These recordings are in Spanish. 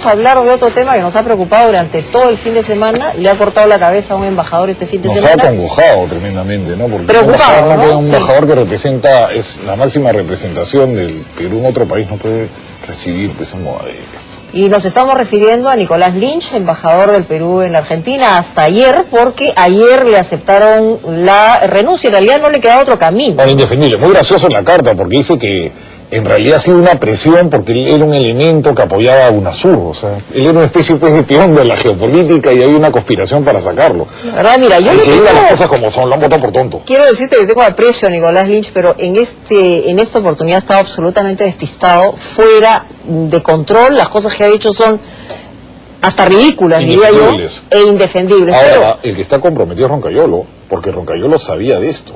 vamos a hablar de otro tema que nos ha preocupado durante todo el fin de semana. Le ha cortado la cabeza a un embajador este fin de semana. Nos ha acongojado tremendamente, ¿no? Porque preocupado, un embajador que representa, es la máxima representación del Perú en otro país, no puede recibir pues un Movadef. Y nos estamos refiriendo a Nicolás Lynch, embajador del Perú en la Argentina, hasta ayer, porque ayer le aceptaron la renuncia. En realidad no le queda otro camino. Bueno, indefendible. Muy gracioso en la carta, porque dice que en realidad ha sido una presión porque él era un elemento que apoyaba a UNASUR. O sea, él era una especie pues de peón de la geopolítica y hay una conspiración para sacarlo. La verdad, mira, yo que diga las cosas como son, lo han votado por tonto. Quiero decirte que tengo aprecio a Nicolás Lynch, pero en esta oportunidad estaba absolutamente despistado, fuera de control. Las cosas que ha dicho son hasta ridículas, diría yo, e indefendibles. Ahora, el que está comprometido es Roncayolo, porque Roncayolo sabía de esto.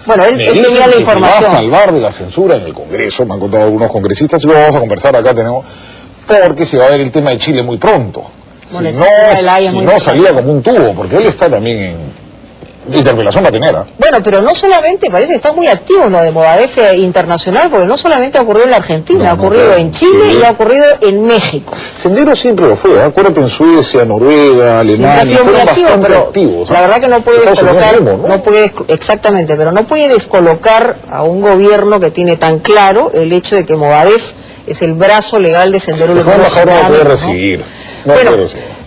Bueno, él tenía la información. Se va a salvar de la censura en el Congreso, me han contado algunos congresistas, y lo vamos a conversar acá, porque se va a ver el tema de Chile muy pronto. Bueno, si no salía como un tubo, porque él está también en interpelación patenera. Bueno, pero no solamente, parece que está muy activo en lo de Movadef internacional, porque no solamente ha ocurrido en la Argentina, ha ocurrido en Chile y ha ocurrido en México. Sendero siempre lo fue, acuérdate, en Suecia, Noruega, Alemania, fueron bastante activos. La verdad que no puede descolocar, exactamente, pero no puede descolocar a un gobierno que tiene tan claro el hecho de que Movadef es el brazo legal de Sendero Luminoso. No puede recibir. Bueno,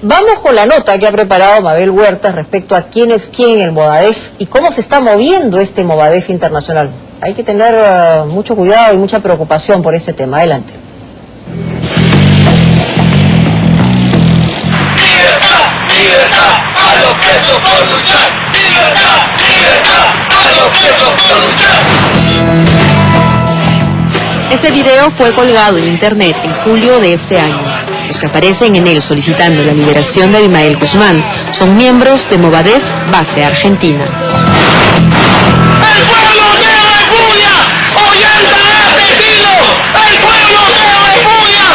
vamos con la nota que ha preparado Mabel Huertas respecto a quién es quién en el Movadef y cómo se está moviendo este Movadef internacional. Hay que tener mucho cuidado y mucha preocupación por este tema. Adelante. Libertad, libertad, a los presos por luchar. Libertad, libertad, a los presos por luchar. Este video fue colgado en internet en julio de este año. Los que aparecen en él solicitando la liberación de Abimael Guzmán son miembros de Movadef base Argentina. ¡El pueblo te repudia! ¡Oyenta argentino! ¡El pueblo te repudia!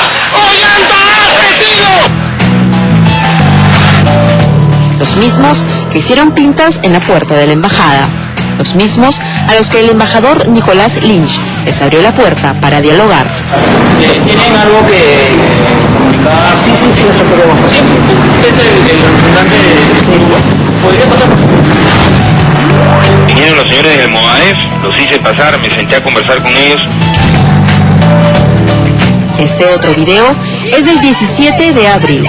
¡Oyenta argentino! Los mismos que hicieron pintas en la puerta de la embajada. Los mismos a los que el embajador Nicolás Lynch les abrió la puerta para dialogar. ¿Tienen algo que comunicar? Sí, eso queremos. Sí, usted es el representante de Uruguay. ¿Podría pasar? Vinieron los señores del Movadef, los hice pasar, me senté a conversar con ellos. Este otro video es del 17 de abril.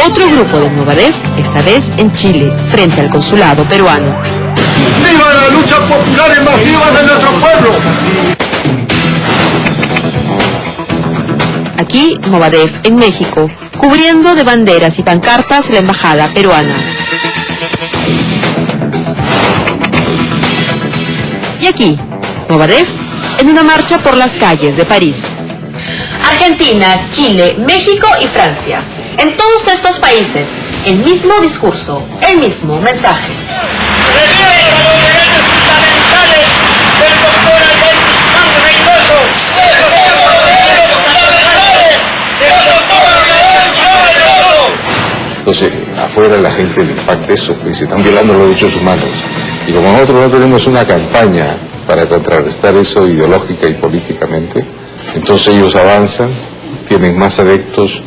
Otro grupo de Movadef, esta vez en Chile, frente al consulado peruano. ¡Viva la lucha popular y masiva de nuestro pueblo! Aquí, Movadef en México, cubriendo de banderas y pancartas la embajada peruana. Y aquí, Movadef en una marcha por las calles de París. Argentina, Chile, México y Francia. En todos estos países, el mismo discurso, el mismo mensaje. ¡Refiere a los derechos fundamentales del doctor Alberto Guzmán Reynoso! ¡Defendemos los derechos fundamentales del doctor Alberto Reynoso! Entonces, afuera la gente le impacta eso, pues se están violando los derechos humanos. Y como nosotros no tenemos una campaña para contrarrestar eso ideológica y políticamente, entonces ellos avanzan, tienen más adeptos,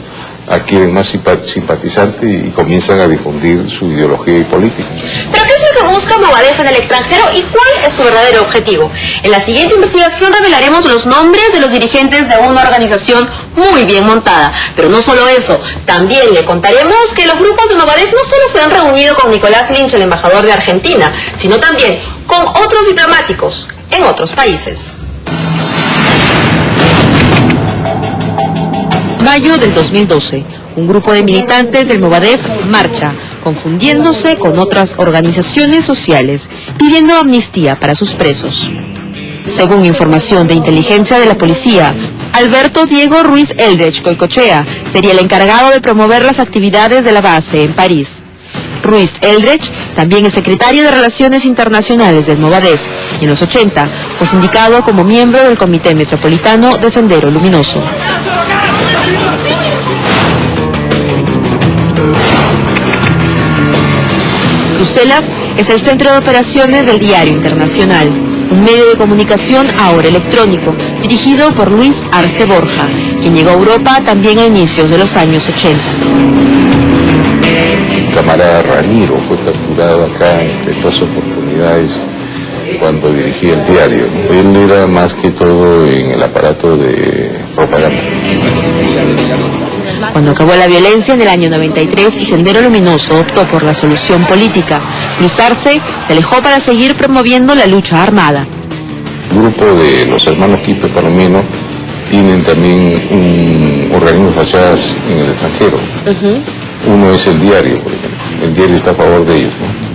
adquieren más simpatizantes y comienzan a difundir su ideología y política. ¿Pero qué es lo que busca Movadef en el extranjero y cuál es su verdadero objetivo? En la siguiente investigación revelaremos los nombres de los dirigentes de una organización muy bien montada. Pero no solo eso, también le contaremos que los grupos de Movadef no solo se han reunido con Nicolás Lynch, el embajador de Argentina, sino también con otros diplomáticos en otros países. Mayo del 2012, un grupo de militantes del Movadef marcha, confundiéndose con otras organizaciones sociales, pidiendo amnistía para sus presos. Según información de inteligencia de la policía, Alberto Diego Ruiz Eldredge Goicoechea sería el encargado de promover las actividades de la base en París. Ruiz Eldredge también es secretario de Relaciones Internacionales del Movadef y en los 80 fue sindicado como miembro del Comité Metropolitano de Sendero Luminoso. Bruselas es el centro de operaciones del Diario Internacional. un medio de comunicación ahora electrónico, dirigido por Luis Arce Borja, quien llegó a Europa también a inicios de los años 80. El camarada Ramiro fue capturado acá en 2 oportunidades cuando dirigía el diario. Él era más que todo en el aparato de propaganda. Cuando acabó la violencia en el año 93 y Sendero Luminoso optó por la solución política, Luis Arce se alejó para seguir promoviendo la lucha armada. El grupo de los hermanos Quispe Palomino tienen también un organismo de fachadas en el extranjero. Uno es el diario, por ejemplo. El diario está a favor de ellos, ¿no?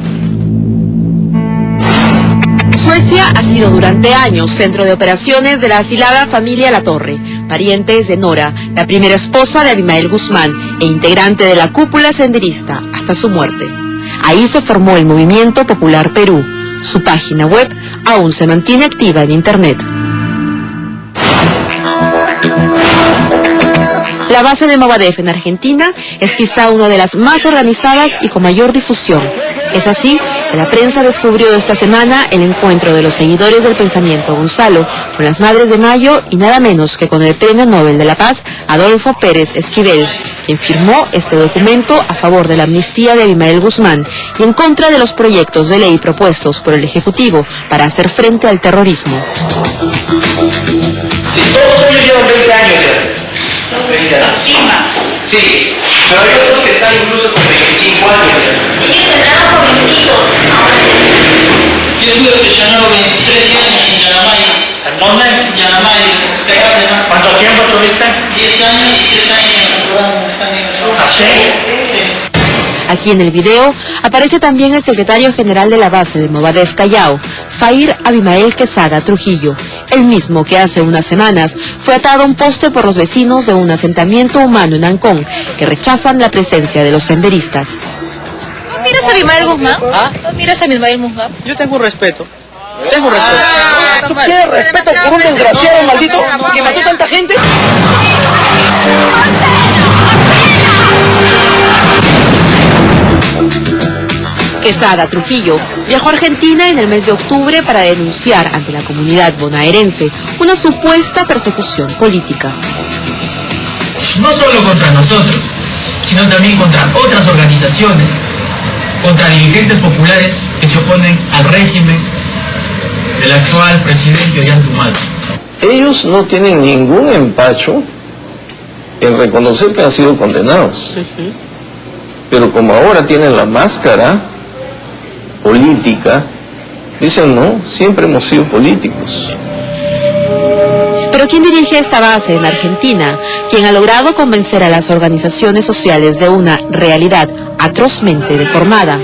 Suecia ha sido durante años centro de operaciones de la asilada familia Latorre, parientes de Nora, la primera esposa de Abimael Guzmán e integrante de la cúpula senderista hasta su muerte. Ahí se formó el Movimiento Popular Perú. Su página web aún se mantiene activa en Internet. La base de Movadef en Argentina es quizá una de las más organizadas y con mayor difusión. Es así que la prensa descubrió esta semana el encuentro de los seguidores del pensamiento Gonzalo con las Madres de Mayo y nada menos que con el Premio Nobel de la Paz Adolfo Pérez Esquivel, quien firmó este documento a favor de la amnistía de Abimael Guzmán y en contra de los proyectos de ley propuestos por el Ejecutivo para hacer frente al terrorismo. Todos ellos llevan 20 años ya. 20 años. Sí, pero hay otros que están incluso con 25 años. Yo estuve prisionero 23 años en Yanamay. ¿Dónde? En Yanamay. ¿Cuánto tiempo tuviste? 10 años y 3 años en ¿Ah, sí? Aquí en el video aparece también el secretario general de la base de Movadef Callao, Fair Abimael Quesada Trujillo, el mismo que hace unas semanas fue atado a un poste por los vecinos de un asentamiento humano en Ancón, que rechazan la presencia de los senderistas. ¿No miras a Abimael Guzmán? ¿No miras a Abimael Guzmán? Yo tengo respeto. ¿Tú quieres respeto por un desgraciado maldito que mató tanta gente? Quesada Trujillo viajó a Argentina en el mes de octubre para denunciar ante la comunidad bonaerense una supuesta persecución política. No solo contra nosotros, sino también contra otras organizaciones, contra dirigentes populares que se oponen al régimen del actual presidente Ollanta. Ellos no tienen ningún empacho en reconocer que han sido condenados. Pero como ahora tienen la máscara política, dicen no, siempre hemos sido políticos. Pero ¿quién dirige esta base en Argentina? ¿Quién ha logrado convencer a las organizaciones sociales de una realidad atrozmente deformada?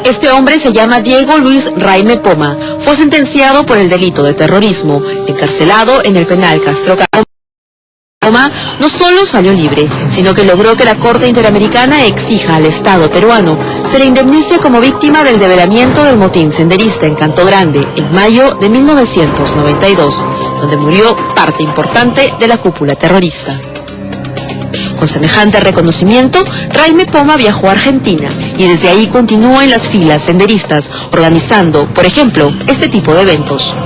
Este hombre se llama Diego Luis Raime Poma. Fue sentenciado por el delito de terrorismo, encarcelado en el penal Castro Caro. Poma no solo salió libre, sino que logró que la Corte Interamericana exija al Estado peruano se le indemnice como víctima del develamiento del motín senderista en Canto Grande en mayo de 1992, donde murió parte importante de la cúpula terrorista. Con semejante reconocimiento, Raime Poma viajó a Argentina y desde ahí continuó en las filas senderistas, organizando, por ejemplo, este tipo de eventos.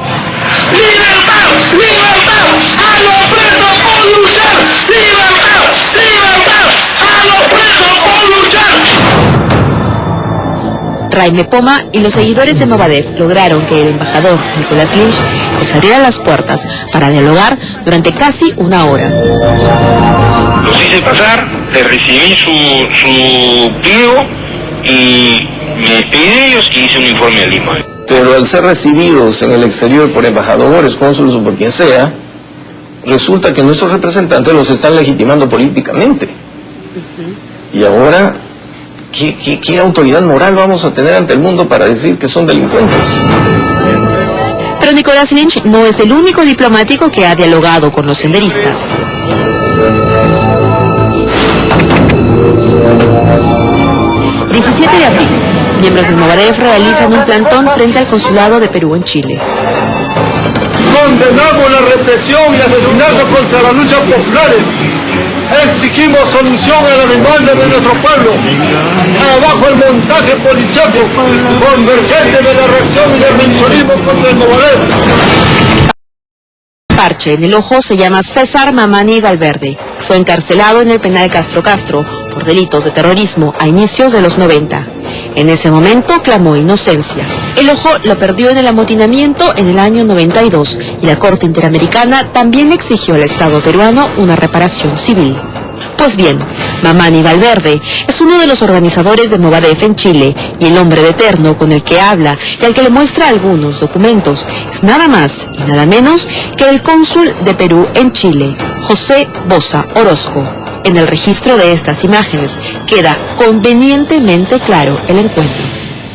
¡Libertad! ¡Libertad! ¡A los presos por luchar! ¡Libertad! ¡Libertad! ¡A los presos por luchar! Raime Poma y los seguidores de Movadef lograron que el embajador Nicolás Lynch les abriera las puertas para dialogar durante casi una hora. Los hice pasar, les recibí su pliego y me despedí de ellos y hice un informe a Lima. Pero al ser recibidos en el exterior por embajadores, cónsules o por quien sea, resulta que nuestros representantes los están legitimando políticamente. Y ahora, ¿qué autoridad moral vamos a tener ante el mundo para decir que son delincuentes? Pero Nicolás Lynch no es el único diplomático que ha dialogado con los senderistas. El 17 de abril, miembros del Movadef realizan un plantón frente al consulado de Perú en Chile. Condenamos la represión y asesinatos contra las luchas populares. exigimos solución a la demanda de nuestro pueblo. Abajo el montaje policíaco convergente de la reacción y del mencionismo contra el Movadef. Parche en el ojo se llama César Mamani Valverde. Fue encarcelado en el penal Castro por delitos de terrorismo a inicios de los 90. En ese momento clamó inocencia. El ojo lo perdió en el amotinamiento en el año 92 y la Corte Interamericana también exigió al Estado peruano una reparación civil. Pues bien, Mamani Valverde es uno de los organizadores de Movadef en Chile y el hombre de terno con el que habla y al que le muestra algunos documentos es nada más y nada menos que el cónsul de Perú en Chile, José Boza Orozco. En el registro de estas imágenes queda convenientemente claro el encuentro.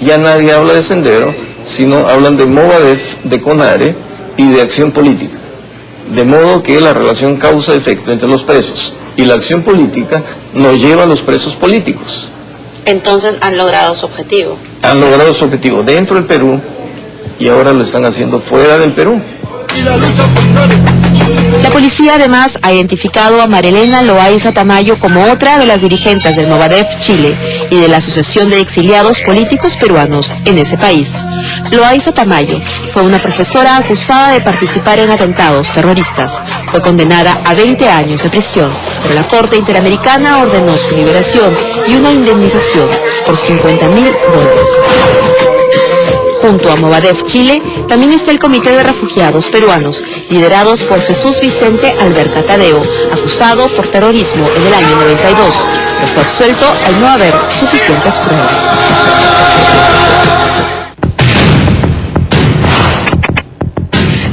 Ya nadie habla de Sendero, sino hablan de Movadef, de CONARE y de acción política. De modo que la relación causa-efecto entre los presos y la acción política nos lleva a los presos políticos. Entonces han logrado su objetivo. Han logrado su objetivo dentro del Perú y ahora lo están haciendo fuera del Perú. La policía además ha identificado a Marilena Loaiza Tamayo como otra de las dirigentes del Movadef Chile y de la Asociación de Exiliados Políticos Peruanos en ese país. Loaiza Tamayo fue una profesora acusada de participar en atentados terroristas. Fue condenada a 20 años de prisión, pero la Corte Interamericana ordenó su liberación y una indemnización por $50.000. Junto a Movadef Chile, también está el Comité de Refugiados Peruanos, liderados por Jesús Vicente Alberta Tadeo, acusado por terrorismo en el año 92, pero fue absuelto al no haber suficientes pruebas.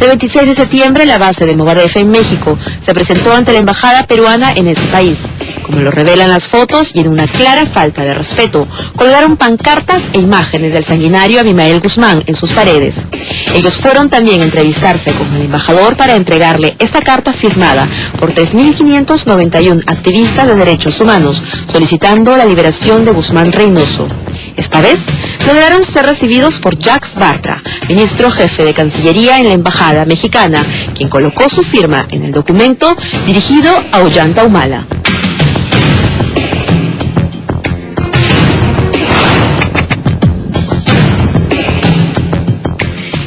El 26 de septiembre, la base de Movadef en México se presentó ante la embajada peruana en ese país. Como lo revelan las fotos y en una clara falta de respeto, colgaron pancartas e imágenes del sanguinario Abimael Guzmán en sus paredes. Ellos fueron también a entrevistarse con el embajador para entregarle esta carta firmada por 3.591 activistas de derechos humanos, solicitando la liberación de Guzmán Reynoso. Esta vez lograron ser recibidos por Jacques Bartra, ministro jefe de Cancillería en la embajada mexicana, quien colocó su firma en el documento dirigido a Ollanta Humala.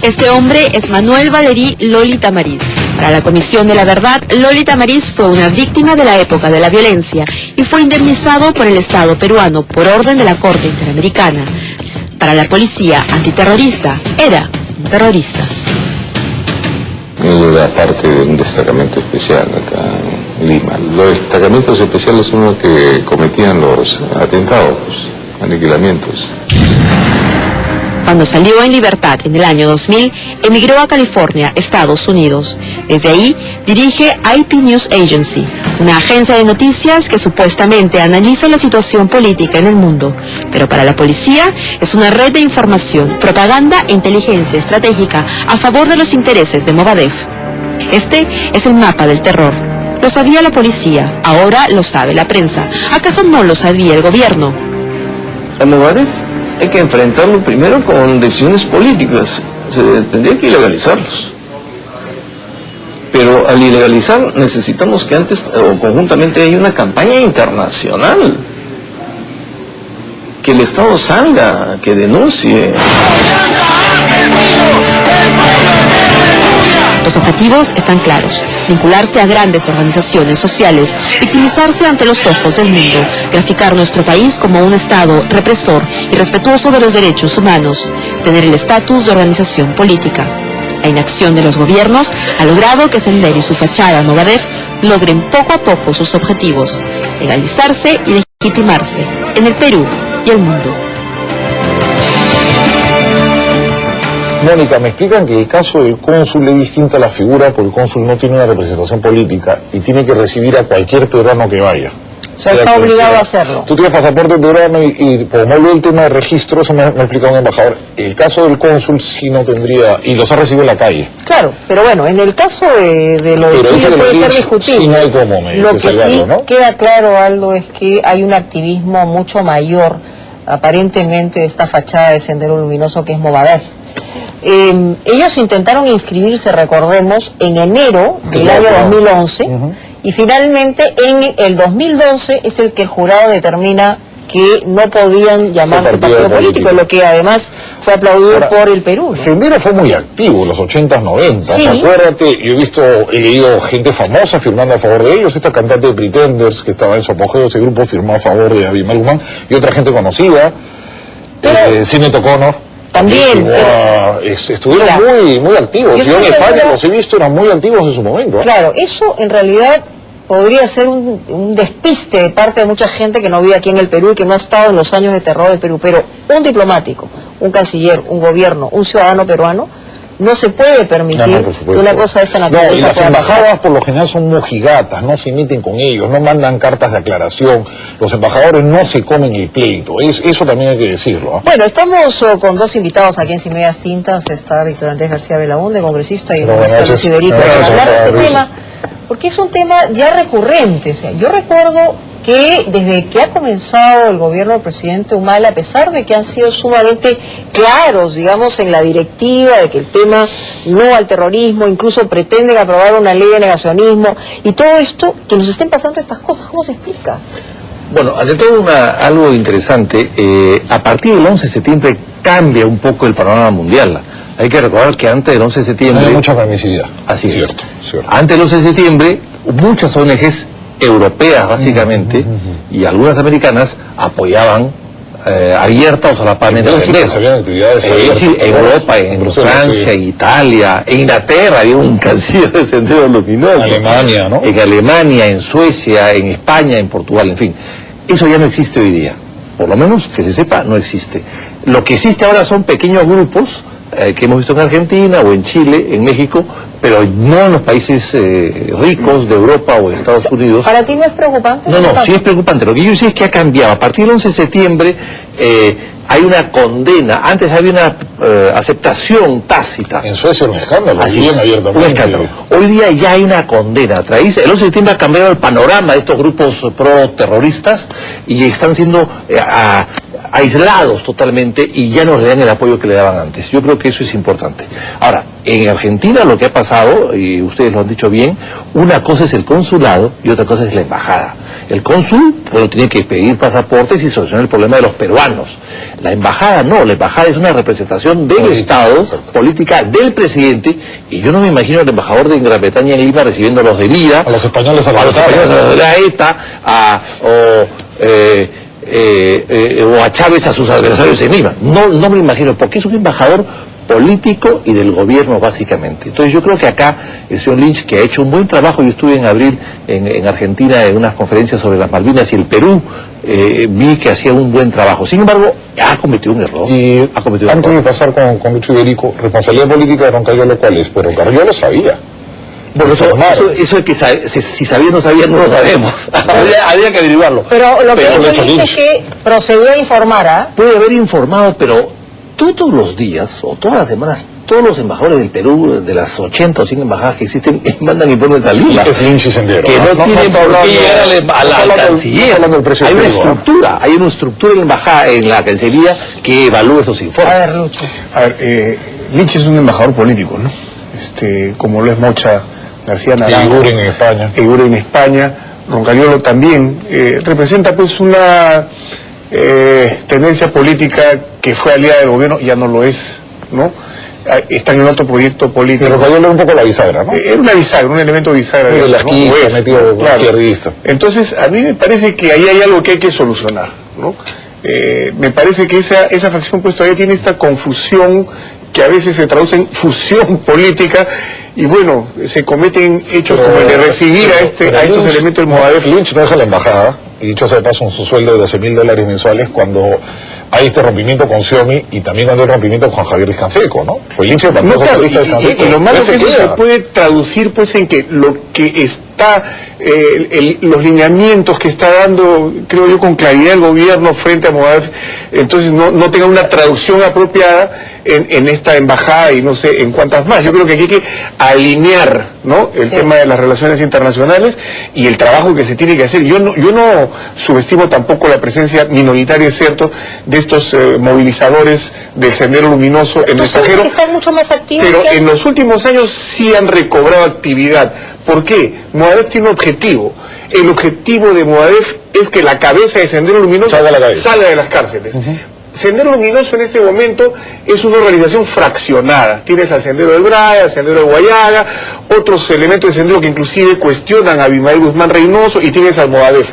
Este hombre es Manuel Valerí Loli Tamariz. Para la Comisión de la Verdad, Loli Tamariz fue una víctima de la época de la violencia y fue indemnizado por el Estado peruano por orden de la Corte Interamericana. Para la policía antiterrorista, era un terrorista. Él era parte de un destacamento especial acá en Lima. Los destacamentos especiales son los que cometían los atentados, aniquilamientos. Cuando salió en libertad en el año 2000, emigró a California, Estados Unidos. Desde ahí dirige IP News Agency, una agencia de noticias que supuestamente analiza la situación política en el mundo. Pero para la policía es una red de información, propaganda e inteligencia estratégica a favor de los intereses de Movadef. Este es el mapa del terror. Lo sabía la policía, ahora lo sabe la prensa. ¿Acaso no lo sabía el gobierno? ¿A Movadef? Hay que enfrentarlo primero con decisiones políticas. Se tendría que ilegalizarlos. Pero al ilegalizar necesitamos que antes o conjuntamente haya una campaña internacional. Que el Estado salga, que denuncie. Los objetivos están claros: vincularse a grandes organizaciones sociales, victimizarse ante los ojos del mundo, graficar nuestro país como un Estado represor y respetuoso de los derechos humanos, tener el estatus de organización política. La inacción de los gobiernos ha logrado que Sendero y su fachada Movadef logren poco a poco sus objetivos: legalizarse y legitimarse en el Perú y el mundo. Mónica, me explican que el caso del cónsul es distinto a la figura porque el cónsul no tiene una representación política y tiene que recibir a cualquier peruano que vaya. O sea, está obligado a hacerlo. Tú tienes pasaporte peruano y como no veo el tema de registro, eso me ha explicado un embajador. El caso del cónsul sí no tendría, y los ha recibido en la calle. Claro, pero bueno, en el caso de lo de Chile puede ser discutible. Sí, no hay cómo lo que sí, ¿no?, queda claro, Aldo, es que hay un activismo mucho mayor, aparentemente, de esta fachada de Sendero Luminoso que es Movadef. Ellos intentaron inscribirse, recordemos, en enero del año 2011, Y finalmente, en el 2012 es el que el jurado determina que no podían llamarse partido político, lo que además fue aplaudido por el Perú, ¿no? Sendero fue muy activo en los 80s, 90s. Sí. Acuérdate, yo he leído gente famosa firmando a favor de ellos. Esta cantante de Pretenders, que estaba en su apogeo, ese grupo firmó a favor de Abimael Guzmán, y otra gente conocida, Sinead O'Connor. También. Estuvieron muy activos. Yo en España los he visto, eran muy activos en su momento. Claro, eso en realidad podría ser un despiste de parte de mucha gente que no vive aquí en el Perú y que no ha estado en los años de terror del Perú, pero un diplomático, un canciller, un gobierno, un ciudadano peruano, no se puede permitir que una cosa de esta naturaleza y las pueda embajadas pasar. por lo general son mojigatas, no se emiten con ellos, no mandan cartas de aclaración, los embajadores no se comen el pleito, eso también hay que decirlo, ¿eh? Bueno, estamos con dos invitados aquí en Sin Medias Tintas. Está Víctor Andrés García Belaúnde, congresista, y Luis Iberico, para hablar de este tema, porque es un tema ya recurrente. O sea, yo recuerdo que desde que ha comenzado el gobierno del presidente Humala, a pesar de que han sido sumamente claros, digamos, en la directiva de que el tema no al terrorismo, incluso pretenden aprobar una ley de negacionismo, y todo esto, que nos estén pasando estas cosas, ¿cómo se explica? Bueno, ante todo algo interesante, a partir del 11 de septiembre cambia un poco el panorama mundial. Hay que recordar que antes del 11 de septiembre... Hay mucha permisividad. Así es. Cierto. Antes del 11 de septiembre, muchas ONGs europeas básicamente, y algunas americanas, apoyaban abierta o solapadamente a en Europa, en Francia, en Italia, en Inglaterra había un canciller de Sendero Luminoso. Alemania, ¿no? En Alemania, en Suecia, en España, en Portugal, en fin. Eso ya no existe hoy día. Por lo menos que se sepa, no existe. Lo que existe ahora son pequeños grupos que hemos visto en Argentina o en Chile, en México, pero no en los países ricos de Europa o de Estados Unidos. ¿Para ti no es preocupante? No, sí es preocupante. Lo que yo sé es que ha cambiado. A partir del 11 de septiembre hay una condena. Antes había una aceptación tácita. En Suecia era un escándalo. Así es, un escándalo. Hoy día ya hay una condena. El 11 de septiembre ha cambiado el panorama de estos grupos pro-terroristas y están siendo aislados totalmente y ya no le dan el apoyo que le daban antes. Yo creo que eso es importante. Ahora, en Argentina lo que ha pasado, y ustedes lo han dicho bien, una cosa es el consulado y otra cosa es la embajada. El cónsul, bueno, tiene que pedir pasaportes y solucionar el problema de los peruanos. La embajada no, la embajada es una representación del Estado, política del presidente, y yo no me imagino al embajador de Gran Bretaña en Lima recibiendo los de vida, a los españoles a los de la ETA, o a Chávez, a sus adversarios en Lima. No me imagino, porque es un embajador político y del gobierno básicamente. Entonces yo creo que acá el señor Lynch, que ha hecho un buen trabajo, yo estuve en abril en Argentina en unas conferencias sobre las Malvinas y el Perú, vi que hacía un buen trabajo. Sin embargo, ha cometido un error. Y antes de pasar con Lucho Iberico, responsabilidad política de Roncagliolo, ¿cuál es? Pero Carrillo lo sabía. Bueno, eso es que si sabía o no sabía, no lo sabemos. Habría que averiguarlo. Pero lo que ha dicho Lynch es que procedió a informar, ¿ah? Puede haber informado, pero todos los días o todas las semanas, todos los embajadores del Perú, de las 80 o 100 embajadas que existen, mandan informes a Lima. Es Lynch y Sendero. Que no tienen por qué llegar a la canciller. Hay una estructura en la embajada, en la Cancillería, que evalúa esos informes. A ver, Lucho. Lynch es un embajador político, ¿no? Como lo es Mocha García Naranjo. Eguren en España. Eguren en España. Roncagliolo también. Representa pues una tendencia política que fue aliada del gobierno, ya no lo es, ¿no? Están en otro proyecto político. Pero Roncagliolo era un poco la bisagra, ¿no? Era una bisagra, un elemento bisagra. Izquierdista. Entonces, a mí me parece que ahí hay algo que hay que solucionar, ¿no? Me parece que esa facción pues todavía tiene esta confusión que a veces se traduce en fusión política y bueno, se cometen hechos como el de recibir a estos elementos del Movadef. Lynch no deja la embajada, y dicho sea de paso, su sueldo de $12.000 mensuales cuando hay este rompimiento con Xiaomi y también cuando hay el rompimiento con Juan Javier Vizcanseco, ¿no? Pues Lynch es y lo malo es que eso se puede traducir pues en que lo que está, los lineamientos que está dando, creo yo, con claridad el gobierno frente a Movadef, entonces no tenga una traducción apropiada en esta embajada y no sé en cuántas más. Yo creo que aquí hay que alinear ¿no? El tema de las relaciones internacionales y el trabajo que se tiene que hacer. Yo no subestimo tampoco la presencia minoritaria, es cierto, de estos movilizadores del Sendero Luminoso en Mensajero, que están mucho más activos, pero que... en los últimos años sí han recobrado actividad. ¿Por qué? Movadef tiene un objetivo. El objetivo de Movadef es que la cabeza de Sendero Luminoso salga de las cárceles. Sendero Luminoso en este momento es una organización fraccionada. Tienes al Sendero del Braya, al Sendero de Guayaga, otros elementos de Sendero que inclusive cuestionan a Abimael Guzmán Reynoso, y tienes al Movadef.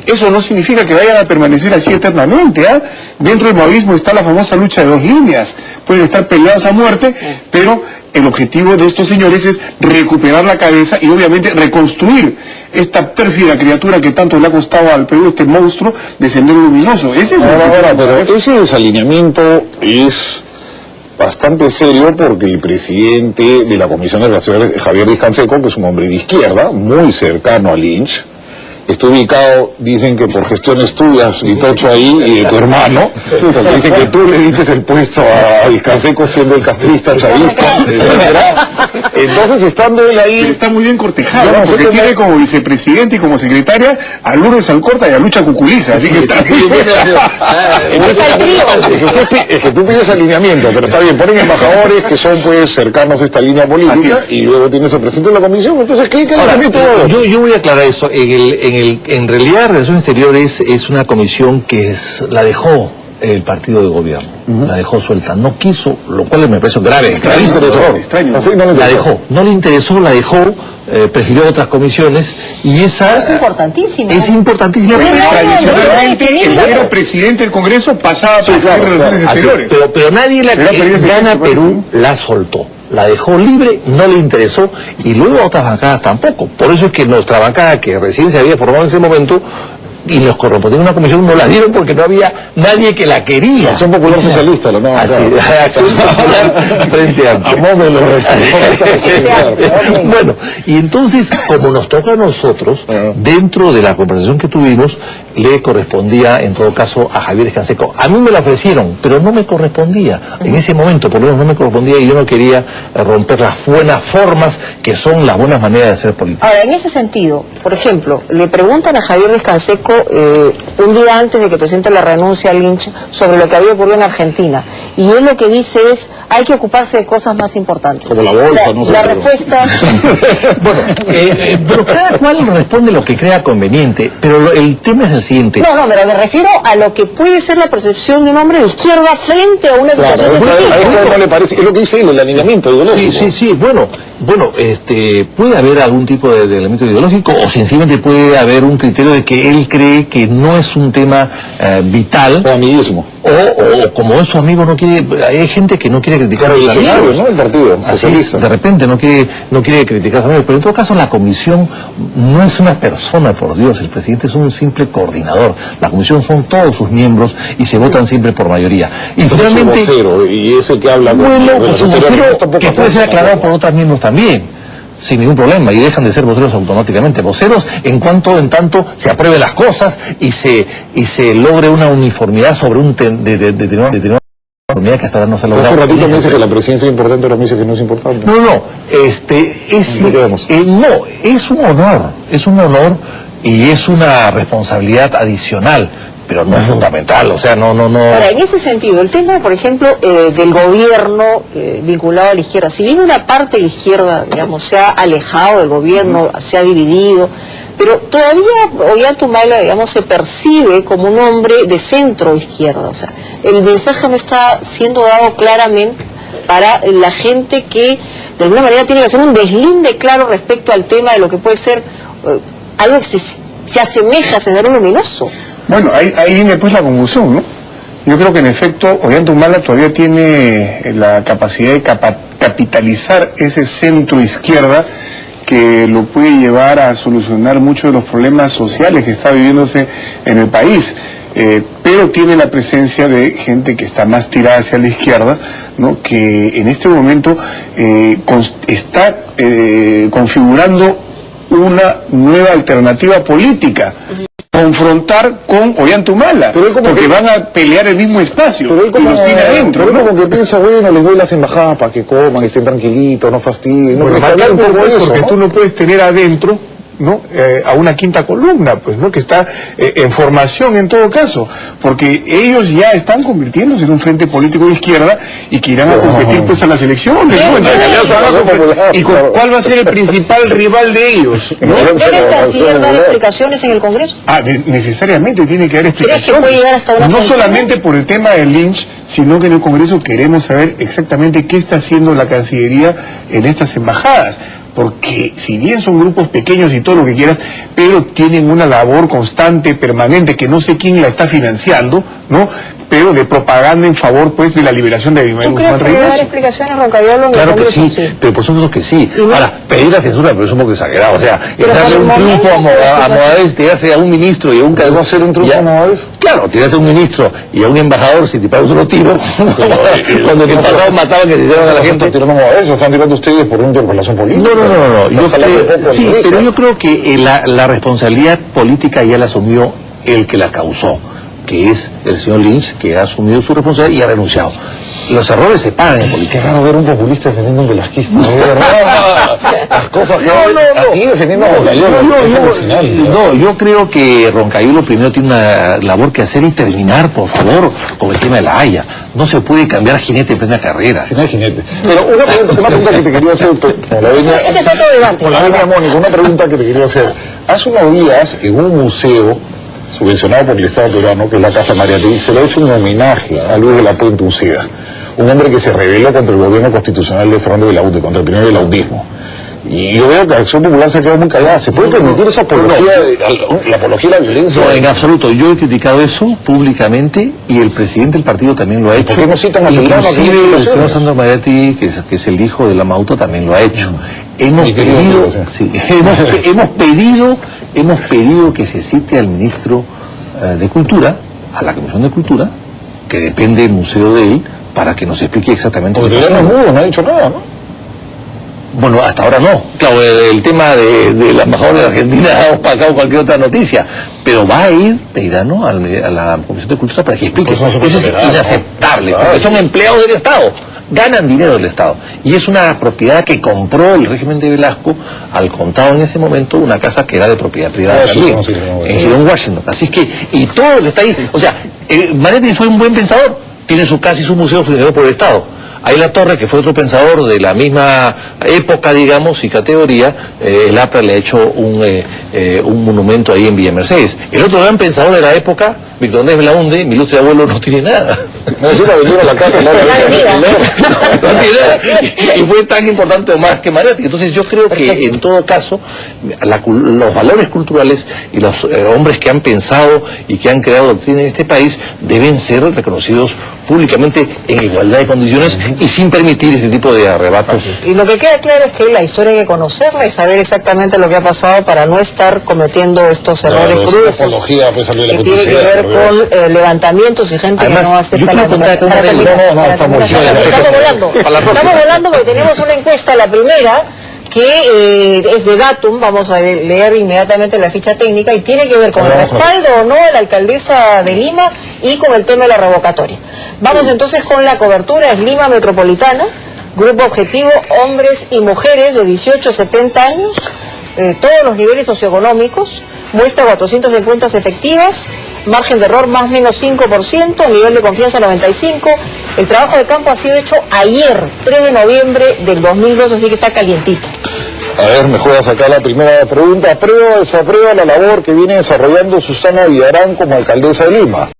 Eso no significa que vayan a permanecer así eternamente, ¿ah? Dentro del movavismo está la famosa lucha de dos líneas. Pueden estar peleados a muerte, pero el objetivo de estos señores es recuperar la cabeza y obviamente reconstruir esta pérfida criatura que tanto le ha costado al Perú, este monstruo de Sendero Luminoso. Ese es pero ese desalineamiento es bastante serio, porque el presidente de la Comisión de Relaciones, Javier Díaz Canseco, que es un hombre de izquierda, muy cercano a Lynch, está ubicado, dicen que por gestiones tuyas y Tocho ahí y de tu hermano, porque dicen que tú le diste el puesto a Vizcanseco siendo el castrista, chavista, etcétera. Entonces, estando él ahí... Está muy bien cortejado, ¿no? Porque tiene como vicepresidente y como secretaria a Lourdes Alcorta y a Lucha Cuculiza, así que está bien. Es que tú pides alineamiento, pero está bien, ponen embajadores que son pues cercanos a esta línea política y luego tienes el presidente de la comisión, entonces ¿qué alineamiento va a haber? Yo voy a aclarar esto. En realidad, Relaciones Exteriores es una comisión que la dejó el partido de gobierno, la dejó suelta, no quiso, lo cual me parece grave, extraño. La dejó, no le interesó, la dejó, prefirió otras comisiones, y esa... Es importantísima. Es importantísima. Tradicionalmente, el nuevo presidente del Congreso pasaba por Relaciones Exteriores. Pero nadie la que gana Perú la soltó. La dejó libre, no le interesó, y luego a otras bancadas tampoco. Por eso es que nuestra bancada, que recién se había formado en ese momento, y nos correspondió una comisión, no la dieron porque no había nadie que la quería. Acción Popular Socialista, la nueva bancada. Acción Popular Frente Amplio. Bueno, y entonces, como nos toca a nosotros, dentro de la conversación que tuvimos, le correspondía, en todo caso, a Javier Canseco. A mí me la ofrecieron, pero no me correspondía. En ese momento, por lo menos, no me correspondía, y yo no quería romper las buenas formas, que son las buenas maneras de hacer política. Ahora, en ese sentido, por ejemplo, le preguntan a Javier Canseco un día antes de que presente la renuncia a Lynch sobre lo que había ocurrido en Argentina, y él lo que dice es: hay que ocuparse de cosas más importantes. Como la bolsa, no sé. La respuesta... Pero cada cual responde lo que crea conveniente, pero el tema es el siguiente. No, pero me refiero a lo que puede ser la percepción de un hombre de izquierda frente a una situación de este tipo. A eso no le parece, es lo que dice él, el alineamiento ideológico. Sí, bueno, puede haber algún tipo de elemento ideológico, o sencillamente puede haber un criterio de que él cree que no es un tema vital. O amiguismo. O como es su amigo, no quiere. Hay gente que no quiere criticar a los amigos, ¿no? El partido socialista. De repente no quiere criticar a los amigos. Pero en todo caso, la comisión no es una persona, por Dios. El presidente es un simple coordinador. La comisión son todos sus miembros y se votan siempre por mayoría. Y finalmente, su vocero, y ese que habla su vocero, que puede ser aclarado por otros miembros también, sin ningún problema, y dejan de ser voceros automáticamente. Voceros en tanto se aprueben las cosas y se logre una uniformidad sobre un determinado que hasta ahora no se ha logrado. Hace un ratito me dice que la presidencia es importante, ahora me dice que no es importante. Es un honor y es una responsabilidad adicional, pero no es fundamental, o sea, no. Ahora, en ese sentido, el tema, por ejemplo, del gobierno vinculado a la izquierda, si bien una parte de la izquierda, digamos, se ha alejado del gobierno, se ha dividido, pero todavía Ollanta, digamos, se percibe como un hombre de centro izquierda, o sea, el mensaje no está siendo dado claramente para la gente que, de alguna manera, tiene que hacer un deslinde claro respecto al tema de lo que puede ser algo que se asemeja a Sendero Luminoso. Bueno, ahí viene pues la confusión, ¿no? Yo creo que en efecto Ollanta todavía tiene la capacidad de capitalizar ese centro izquierda que lo puede llevar a solucionar muchos de los problemas sociales que está viviéndose en el país. Pero tiene la presencia de gente que está más tirada hacia la izquierda, ¿no? Que en este momento está configurando una nueva alternativa política. confrontar con Ollantumala, porque van a pelear el mismo espacio, pero él como, y los tiene adentro, pero ¿no? como que piensa, bueno, les doy las embajadas para que coman, estén tranquilitos, no fastidien. No, Bueno, hay que hablar un poco de eso, porque ¿no? tú no puedes tener adentro, ¿no? A una quinta columna, pues, ¿no? Que está en formación en todo caso, porque ellos ya están convirtiéndose en un frente político de izquierda y que irán a competir pues a las elecciones, ¿no? En realidad se van a competir. ¿Y cuál va a ser el principal rival de ellos? ¿no? ¿Debe el canciller dar explicaciones en el Congreso? Necesariamente tiene que haber explicaciones. ¿Crees que puede llegar hasta una No sanción? solamente por el tema del lynch, sino que en el Congreso queremos saber exactamente qué está haciendo la Cancillería en estas embajadas. Porque si bien son grupos pequeños y todo lo que quieras, pero tienen una labor constante, permanente, que no sé quién la está financiando, ¿no? Pero de propaganda en favor, pues, de la liberación de Abimael ¿Tú crees Guzmán que debe dar Reynoso. explicaciones, Roncayolo, en el Claro que Congreso? sí, pero por supuesto que sí. Y no- Ahora, pedir la censura pero es un poco exagerado. O sea, Pero darle por un el triunfo a momento, Moadés, tirarse a un ministro y a un ¿Va a ser un triunfo ya- a Moadés? Claro, tirarse a un ministro y a un embajador si te pagas unos tiros. Cuando en el pasado mataban que se hicieron a la gente. ¿Están tirando a eso? ¿Están tirando ustedes por una interpelación política? No. Yo Ojalá creo, que poco sí, interesa. pero yo creo que la responsabilidad política ya la asumió el que la causó, que es el señor Lynch, que ha asumido su responsabilidad y ha renunciado. Los errores se pagan en política. Qué raro ver un populista defendiendo a un velasquista, de verdad. Las cosas que aquí defendiendo a Roncayolo. No, yo creo que Roncayolo primero tiene una labor que hacer y terminar, por favor, con el tema de la Haya. No se puede cambiar jinete en plena carrera. Si no hay jinete. Pero una pregunta que te quería hacer, por la venia, Ese es otro debate. por la venia Mónica, una pregunta que te quería hacer. Hace unos días, en un museo subvencionado por el Estado peruano, que es la Casa Mariátegui, se le ha hecho un homenaje a Luis de la Puente Uceda, un hombre que se rebeló contra el gobierno constitucional de Fernando Belaúnde, contra el primer belaudismo. Y yo veo que Acción Popular se ha quedado muy callada. ¿Se puede permitir esa apología, la apología de la violencia? No, en absoluto. Yo he criticado eso públicamente y el presidente del partido también lo ha hecho. ¿Por qué no citan a Pedrano? Inclusive el señor Sandro Mariátegui, que es el hijo de la Mauto, también lo ha hecho. Hemos pedido que se cite al ministro de Cultura, a la Comisión de Cultura, que depende del museo de él, para que nos explique exactamente Porque lo que ya no es pasó. mudo, no ha dicho nada, ¿no? Bueno, hasta ahora no. Claro, el tema de la embajadora de Argentina ha opacado cualquier otra noticia. Pero va a ir Peirano a la Comisión de Cultura para que explique. Pues no se puede Eso es tolerar, ¿no? inaceptable, Claro. porque son empleados del Estado. Ganan dinero del Estado. Y es una propiedad que compró el régimen de Velasco al contado en ese momento, una casa que era de propiedad privada también, en Girón, Washington. Así es que, y todo está ahí. O sea, Mariátegui fue un buen pensador. Tiene su casa y su museo financiado por el Estado. Ahí La Torre, que fue otro pensador de la misma época, digamos, y categoría, el APRA le ha hecho un monumento ahí en Villa Mercedes. El otro gran pensador de la época, Víctor Andrés Belaúnde, mi ilustre abuelo, no tiene nada. Necesita venir a la casa y No tiene nada. Y fue tan importante o más que Mariátegui. Entonces yo creo que en todo caso los valores culturales y los hombres que han pensado y que han creado doctrina en este país deben ser reconocidos públicamente en igualdad de condiciones y sin permitir este tipo de arrebatos. Y lo que queda claro es que la historia hay que conocerla y saber exactamente lo que ha pasado para no estar cometiendo estos errores es cruelos una apología, pues, a Luis de la que tiene Puente que Uceda, ver por con levantamientos y gente Además, que no acepta yo quiero contarte una terminar. realidad. No, estamos Estamos volando. Para la próxima. Estamos volando porque tenemos una encuesta, la primera, que es de Datum, vamos a leer inmediatamente la ficha técnica, y tiene que ver con el respaldo o no de la alcaldesa de Lima y con el tema de la revocatoria. Vamos entonces con la cobertura, es Lima Metropolitana, grupo objetivo, hombres y mujeres de 18 a 70 años, todos los niveles socioeconómicos, muestra 450 efectivas, margen de error más o menos 5%, nivel de confianza 95%. El trabajo de campo ha sido hecho ayer, 3 de noviembre del 2002, así que está calientito. A ver, me juegas acá la primera pregunta. ¿Aprueba o desaprueba la labor que viene desarrollando Susana Villarán como alcaldesa de Lima?